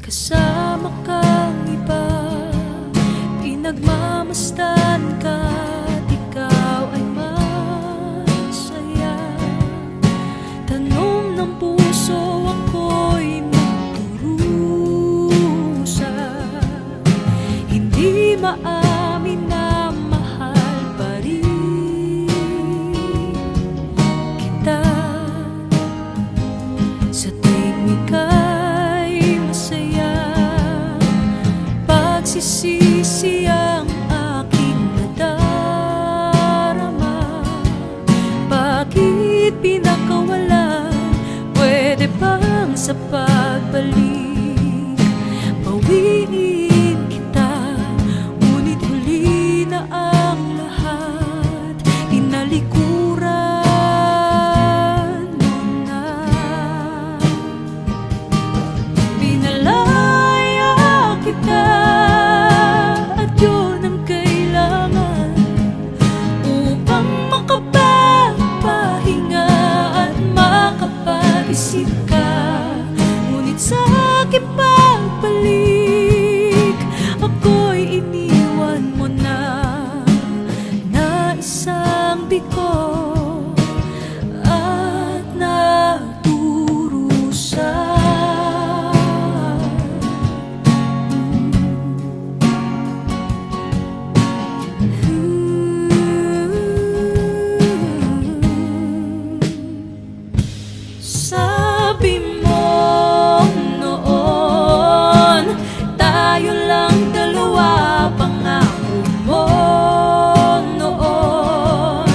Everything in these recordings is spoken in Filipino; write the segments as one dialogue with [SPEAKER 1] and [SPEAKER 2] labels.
[SPEAKER 1] kasama kang iba, pinagmamasdan ka at ikaw ay masaya. Tanong ng puso, ako'y magdurusa, hindi maamin na mahal pa rin kita. Sa tuwing ika'y masaya, pagsisisi ang aking nadarama. Bakit pinakawalan? Pwede bang sa pagbalik bawiin kita? Ngunit huli na ang lahat, tinalikuran mo na. Pinalaya kita at yun ang kailangan upang makapagpahinga at makapag-isip ka. Ngunit sa aking pagbalik, ako'y iniwan mo na, na isang bigo at nagdurusa. Sabi mo noon, tayo lang dalawa, pangako mo noon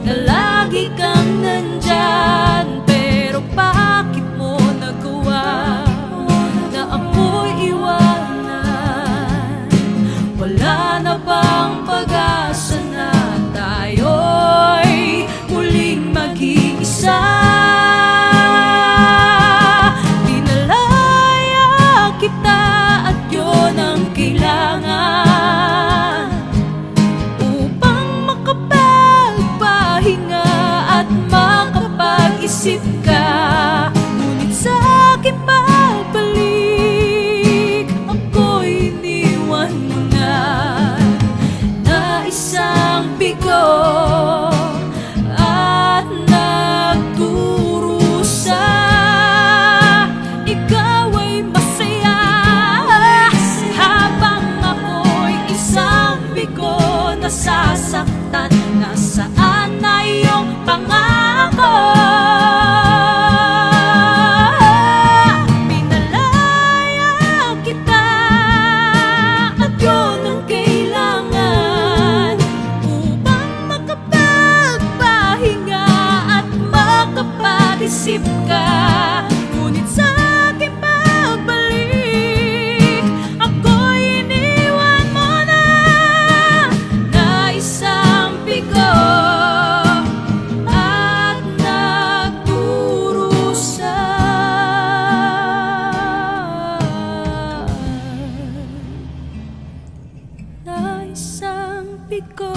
[SPEAKER 1] na lagi kang nandyan. Pero bakit mo nagawa na ako'y iwanan? Wala na bang pag-asa na tayo'y muling mag-iisa? Kita at yun ang kailangan upang makapagpahinga at makapag-isip ka. Ngunit sa aking pagbalik, ako'y iniwan mo na, na isang bigo at nagdurusa. Ikaw ay masaya habang ako'y isang bigo, nasasaktan. Nasaan na iyong pangako? Pinalaya kita at yun ang kailangan upang makapagpahinga at makapag-isip ka. Ngunit sa aking pagbalik, ako'y iniwan mo na, na isang bigo at nagdurusa. Na isang bigo